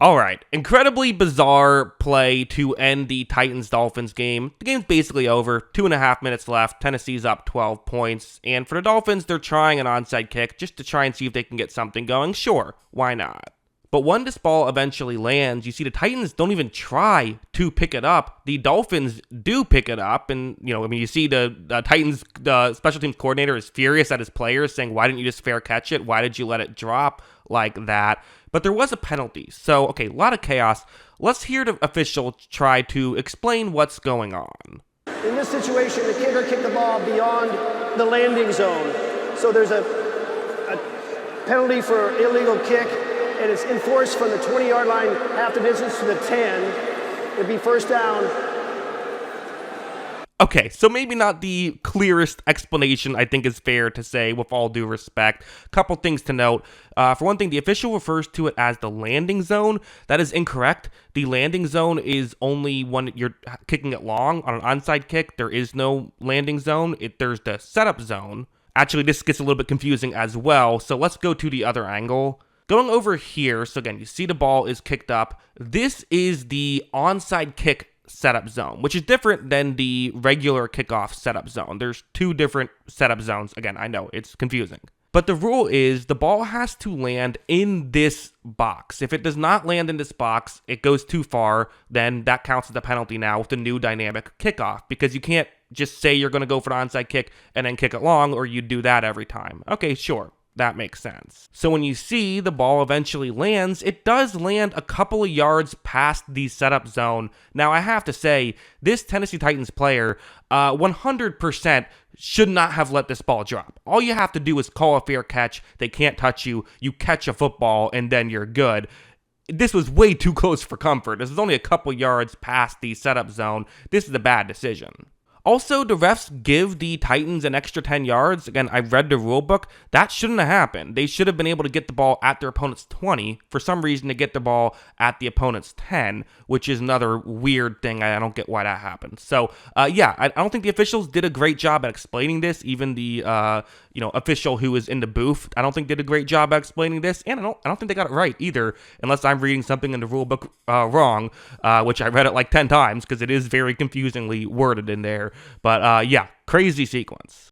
All right, incredibly bizarre play to end the Titans-Dolphins game. The game's basically over, 2.5 minutes left, Tennessee's up 12 points, and for the Dolphins, they're trying an onside kick just to try and see if they can get something going. Sure, why not? But when this ball eventually lands, you see the Titans don't even try to pick it up. The Dolphins do pick it up, and you see the Titans special teams coordinator is furious at his players, saying, "Why didn't you just fair catch it? Why did you let it drop like that?" But there was a penalty, so okay, a lot of chaos. Let's hear the official try to explain what's going on. In this situation, the kicker kicked the ball beyond the landing zone, so there's a penalty for illegal kick. And it's enforced from the 20-yard line, half the distance to the 10. It'd be first down. Okay, so maybe not the clearest explanation, I think is fair to say, with all due respect. Couple things to note. For one thing, the official refers to it as the landing zone. That is incorrect. The landing zone is only when you're kicking it long. On an onside kick, there is no landing zone. There's the setup zone. Actually, this gets a little bit confusing as well, so let's go to the other angle. Going over here, so again, you see the ball is kicked up. This is the onside kick setup zone, which is different than the regular kickoff setup zone. There's two different setup zones. Again, I know it's confusing. But the rule is the ball has to land in this box. If it does not land in this box, it goes too far, then that counts as a penalty now with the new dynamic kickoff, because you can't just say you're going to go for the onside kick and then kick it long, or you do that every time. Okay, sure. That makes sense. So when you see the ball eventually lands, it does land a couple of yards past the setup zone. Now, I have to say, this Tennessee Titans player 100% should not have let this ball drop. All you have to do is call a fair catch. They can't touch you. You catch a football, and then you're good. This was way too close for comfort. This is only a couple yards past the setup zone. This is a bad decision. Also, the refs give the Titans an extra 10 yards. Again, I read the rule book. That shouldn't have happened. They should have been able to get the ball at their opponent's 20. For some reason, to get the ball at the opponent's 10, which is another weird thing. I don't get why that happened. So, yeah, I don't think the officials did a great job at explaining this. Even the official who was in the booth, I don't think did a great job at explaining this. And I don't think they got it right either, unless I'm reading something in the rule book wrong, which I read it like 10 times because it is very confusingly worded in there. But yeah, crazy sequence.